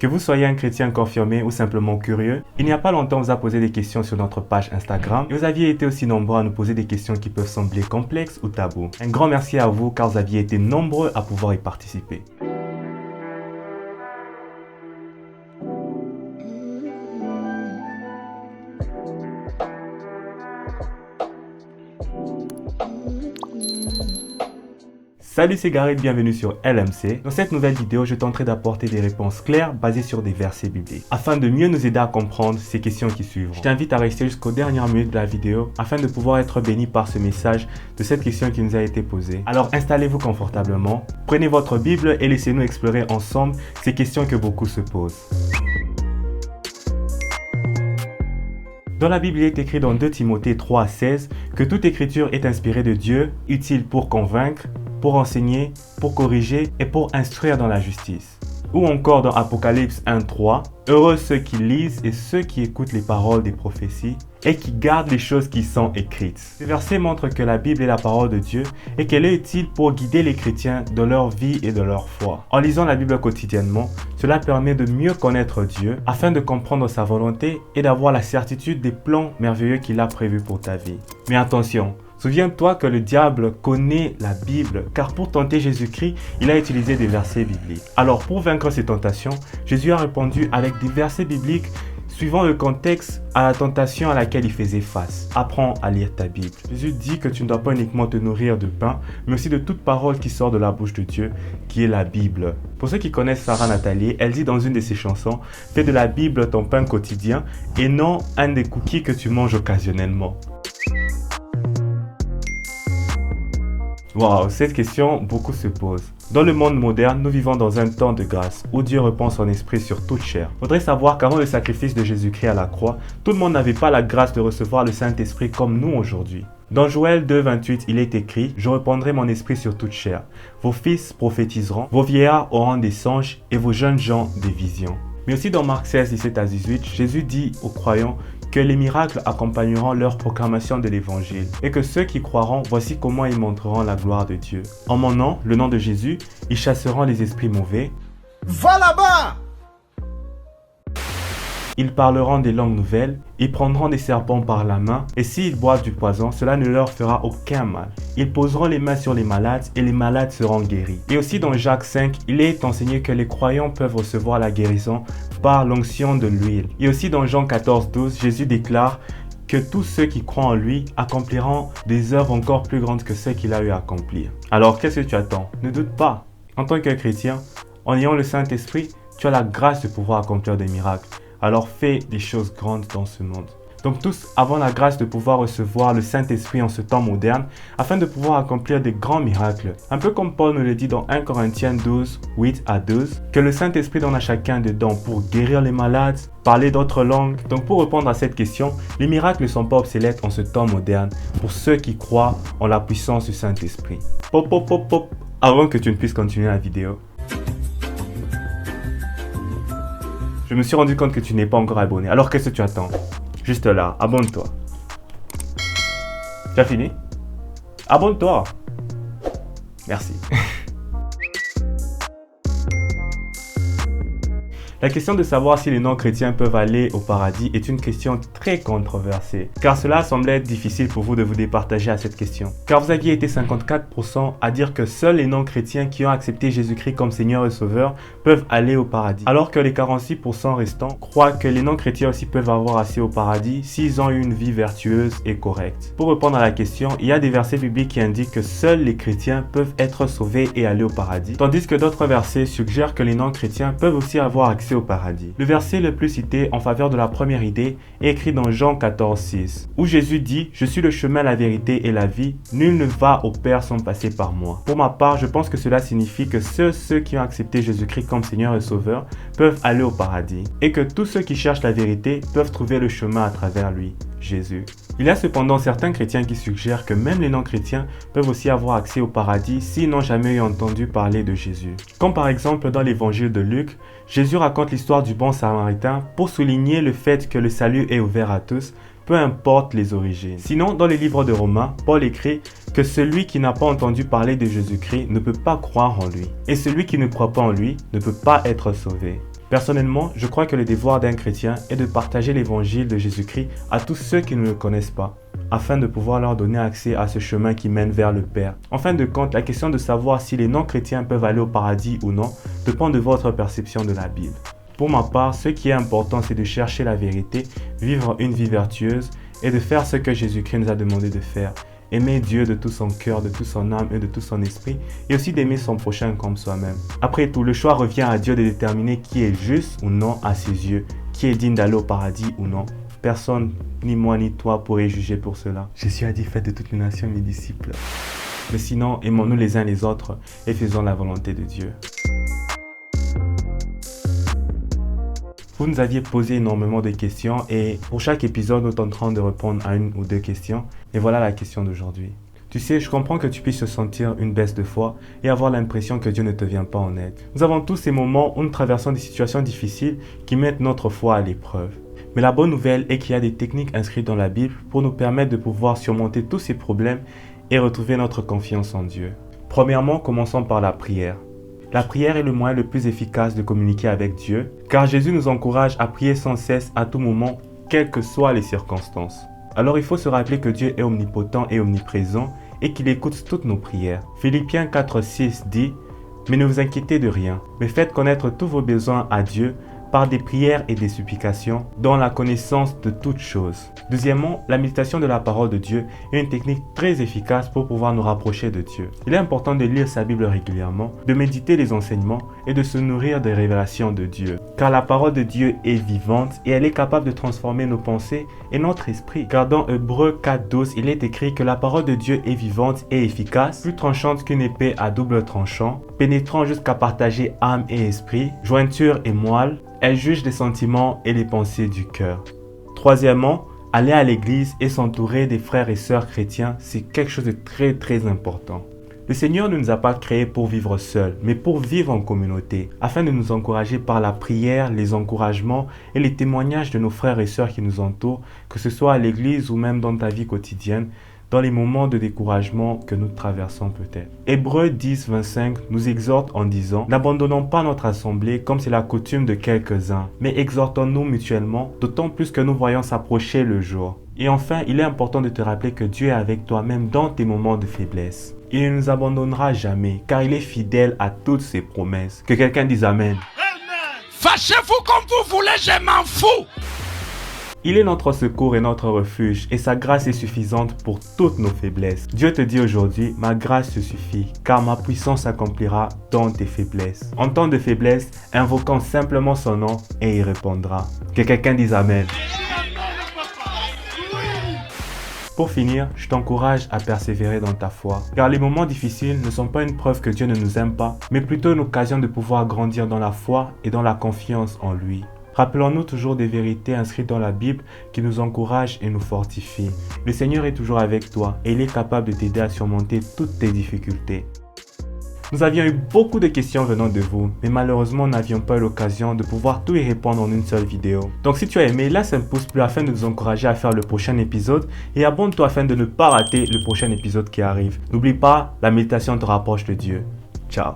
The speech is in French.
Que vous soyez un chrétien confirmé ou simplement curieux, il n'y a pas longtemps, on vous a posé des questions sur notre page Instagram et vous aviez été aussi nombreux à nous poser des questions qui peuvent sembler complexes ou tabous. Un grand merci à vous car vous aviez été nombreux à pouvoir y participer. Salut, c'est Gareth, bienvenue sur LMC. Dans cette nouvelle vidéo, je tenterai d'apporter des réponses claires basées sur des versets bibliques, afin de mieux nous aider à comprendre ces questions qui suivront. Je t'invite à rester jusqu'aux dernières minutes de la vidéo, afin de pouvoir être béni par ce message de cette question qui nous a été posée. Alors installez-vous confortablement, prenez votre Bible et laissez-nous explorer ensemble ces questions que beaucoup se posent. Dans la Bible, il est écrit dans 2 Timothée 3:16 que toute écriture est inspirée de Dieu, utile pour convaincre, pour enseigner, pour corriger et pour instruire dans la justice. Ou encore dans Apocalypse 1:3, heureux ceux qui lisent et ceux qui écoutent les paroles des prophéties et qui gardent les choses qui sont écrites. Ces versets montrent que la Bible est la parole de Dieu et qu'elle est utile pour guider les chrétiens dans leur vie et dans leur foi. En lisant la Bible quotidiennement, cela permet de mieux connaître Dieu afin de comprendre sa volonté et d'avoir la certitude des plans merveilleux qu'il a prévus pour ta vie. Mais attention, souviens-toi que le diable connaît la Bible, car pour tenter Jésus-Christ, il a utilisé des versets bibliques. Alors pour vaincre ces tentations, Jésus a répondu avec des versets bibliques suivant le contexte à la tentation à laquelle il faisait face. Apprends à lire ta Bible. Jésus dit que tu ne dois pas uniquement te nourrir de pain, mais aussi de toute parole qui sort de la bouche de Dieu, qui est la Bible. Pour ceux qui connaissent Sarah Nathalie, elle dit dans une de ses chansons, « Fais de la Bible ton pain quotidien et non un des cookies que tu manges occasionnellement. » Wow, cette question, beaucoup se posent. Dans le monde moderne, nous vivons dans un temps de grâce, où Dieu répand son esprit sur toute chair. Faudrait savoir qu'avant le sacrifice de Jésus-Christ à la croix, tout le monde n'avait pas la grâce de recevoir le Saint-Esprit comme nous aujourd'hui. Dans Joël 2:28, il est écrit « Je répandrai mon esprit sur toute chair. Vos fils prophétiseront, vos vieillards auront des songes et vos jeunes gens des visions. » Mais aussi dans Marc 16:17-18, Jésus dit aux croyants que les miracles accompagneront leur proclamation de l'évangile et que ceux qui croiront, voici comment ils montreront la gloire de Dieu. En mon nom, le nom de Jésus, ils chasseront les esprits mauvais. Va là-bas! Ils parleront des langues nouvelles, ils prendront des serpents par la main, et s'ils boivent du poison, cela ne leur fera aucun mal. Ils poseront les mains sur les malades, et les malades seront guéris. Et aussi dans Jacques 5, il est enseigné que les croyants peuvent recevoir la guérison par l'onction de l'huile. Et aussi dans Jean 14:12, Jésus déclare que tous ceux qui croient en lui accompliront des œuvres encore plus grandes que celles qu'il a eu à accomplir. Alors qu'est-ce que tu attends? Ne doute pas. En tant que chrétien, en ayant le Saint-Esprit, tu as la grâce de pouvoir accomplir des miracles. Alors fais des choses grandes dans ce monde. Donc tous avons la grâce de pouvoir recevoir le Saint-Esprit en ce temps moderne afin de pouvoir accomplir des grands miracles. Un peu comme Paul nous le dit dans 1 Corinthiens 12:8-12, que le Saint-Esprit donne à chacun des dons pour guérir les malades, parler d'autres langues. Donc pour répondre à cette question, les miracles ne sont pas obsolètes en ce temps moderne pour ceux qui croient en la puissance du Saint-Esprit. Pop, pop, pop, pop, avant que tu ne puisses continuer la vidéo. Je me suis rendu compte que tu n'es pas encore abonné. Alors qu'est-ce que tu attends? Juste là, abonne-toi. Tu as fini? Abonne-toi. Merci. La question de savoir si les non-chrétiens peuvent aller au paradis est une question très controversée, car cela semblait être difficile pour vous de vous départager à cette question. Car vous aviez été 54% à dire que seuls les non-chrétiens qui ont accepté Jésus-Christ comme Seigneur et Sauveur peuvent aller au paradis, alors que les 46% restants croient que les non-chrétiens aussi peuvent avoir accès au paradis s'ils ont eu une vie vertueuse et correcte. Pour répondre à la question, il y a des versets bibliques qui indiquent que seuls les chrétiens peuvent être sauvés et aller au paradis, tandis que d'autres versets suggèrent que les non-chrétiens peuvent aussi avoir accès au paradis. Le verset le plus cité en faveur de la première idée est écrit dans Jean 14:6, où Jésus dit « Je suis le chemin, la vérité et la vie, nul ne va au Père sans passer par moi. » Pour ma part, je pense que cela signifie que ceux qui ont accepté Jésus-Christ comme Seigneur et Sauveur peuvent aller au paradis, et que tous ceux qui cherchent la vérité peuvent trouver le chemin à travers lui, Jésus. Il y a cependant certains chrétiens qui suggèrent que même les non-chrétiens peuvent aussi avoir accès au paradis s'ils n'ont jamais eu entendu parler de Jésus. Comme par exemple dans l'évangile de Luc, Jésus raconte l'histoire du bon samaritain pour souligner le fait que le salut est ouvert à tous, peu importe les origines. Sinon, dans les livres de Romains, Paul écrit que celui qui n'a pas entendu parler de Jésus-Christ ne peut pas croire en lui. Et celui qui ne croit pas en lui ne peut pas être sauvé. Personnellement, je crois que le devoir d'un chrétien est de partager l'évangile de Jésus-Christ à tous ceux qui ne le connaissent pas, afin de pouvoir leur donner accès à ce chemin qui mène vers le Père. En fin de compte, la question de savoir si les non-chrétiens peuvent aller au paradis ou non dépend de votre perception de la Bible. Pour ma part, ce qui est important, c'est de chercher la vérité, vivre une vie vertueuse et de faire ce que Jésus-Christ nous a demandé de faire. Aimer Dieu de tout son cœur, de toute son âme et de tout son esprit, et aussi d'aimer son prochain comme soi-même. Après tout, le choix revient à Dieu de déterminer qui est juste ou non à ses yeux, qui est digne d'aller au paradis ou non. Personne, ni moi ni toi, pourrait juger pour cela. Jésus a dit, faites de toutes les nations mes disciples. Mais sinon, aimons-nous les uns les autres et faisons la volonté de Dieu. Vous nous aviez posé énormément de questions et pour chaque épisode, nous tenterons de répondre à une ou deux questions. Et voilà la question d'aujourd'hui. Tu sais, je comprends que tu puisses sentir une baisse de foi et avoir l'impression que Dieu ne te vient pas en aide. Nous avons tous ces moments où nous traversons des situations difficiles qui mettent notre foi à l'épreuve. Mais la bonne nouvelle est qu'il y a des techniques inscrites dans la Bible pour nous permettre de pouvoir surmonter tous ces problèmes et retrouver notre confiance en Dieu. Premièrement, commençons par la prière. La prière est le moyen le plus efficace de communiquer avec Dieu, car Jésus nous encourage à prier sans cesse à tout moment, quelles que soient les circonstances. Alors il faut se rappeler que Dieu est omnipotent et omniprésent et qu'il écoute toutes nos prières. Philippiens 4,6 dit « Mais ne vous inquiétez de rien, mais faites connaître tous vos besoins à Dieu par des prières et des supplications, dans la connaissance de toutes choses. » Deuxièmement, la méditation de la parole de Dieu est une technique très efficace pour pouvoir nous rapprocher de Dieu. Il est important de lire sa Bible régulièrement, de méditer les enseignements et de se nourrir des révélations de Dieu. Car la parole de Dieu est vivante et elle est capable de transformer nos pensées et notre esprit. Car dans Hébreux 4,12, il est écrit que la parole de Dieu est vivante et efficace, plus tranchante qu'une épée à double tranchant, pénétrant jusqu'à partager âme et esprit, jointure et moelle. Elle juge les sentiments et les pensées du cœur. Troisièmement, aller à l'église et s'entourer des frères et sœurs chrétiens, c'est quelque chose de très important. Le Seigneur ne nous a pas créés pour vivre seuls, mais pour vivre en communauté, afin de nous encourager par la prière, les encouragements et les témoignages de nos frères et sœurs qui nous entourent, que ce soit à l'église ou même dans ta vie quotidienne, dans les moments de découragement que nous traversons peut-être. Hébreux 10:25 nous exhorte en disant « N'abandonnons pas notre assemblée comme c'est la coutume de quelques-uns, mais exhortons-nous mutuellement, d'autant plus que nous voyons s'approcher le jour. » Et enfin, il est important de te rappeler que Dieu est avec toi même dans tes moments de faiblesse. Il ne nous abandonnera jamais, car il est fidèle à toutes ses promesses. Que quelqu'un dise Amen. Fâchez-vous comme vous voulez, je m'en fous. Il est notre secours et notre refuge, et sa grâce est suffisante pour toutes nos faiblesses. Dieu te dit aujourd'hui, ma grâce te suffit, car ma puissance s'accomplira dans tes faiblesses. En temps de faiblesse, invoquant simplement son nom, et il répondra. Que quelqu'un dise Amen. Pour finir, je t'encourage à persévérer dans ta foi, car les moments difficiles ne sont pas une preuve que Dieu ne nous aime pas, mais plutôt une occasion de pouvoir grandir dans la foi et dans la confiance en lui. Rappelons-nous toujours des vérités inscrites dans la Bible qui nous encouragent et nous fortifient. Le Seigneur est toujours avec toi et il est capable de t'aider à surmonter toutes tes difficultés. Nous avions eu beaucoup de questions venant de vous, mais malheureusement, nous n'avions pas eu l'occasion de pouvoir tout y répondre en une seule vidéo. Donc si tu as aimé, laisse un pouce bleu afin de nous encourager à faire le prochain épisode et abonne-toi afin de ne pas rater le prochain épisode qui arrive. N'oublie pas, la méditation te rapproche de Dieu. Ciao.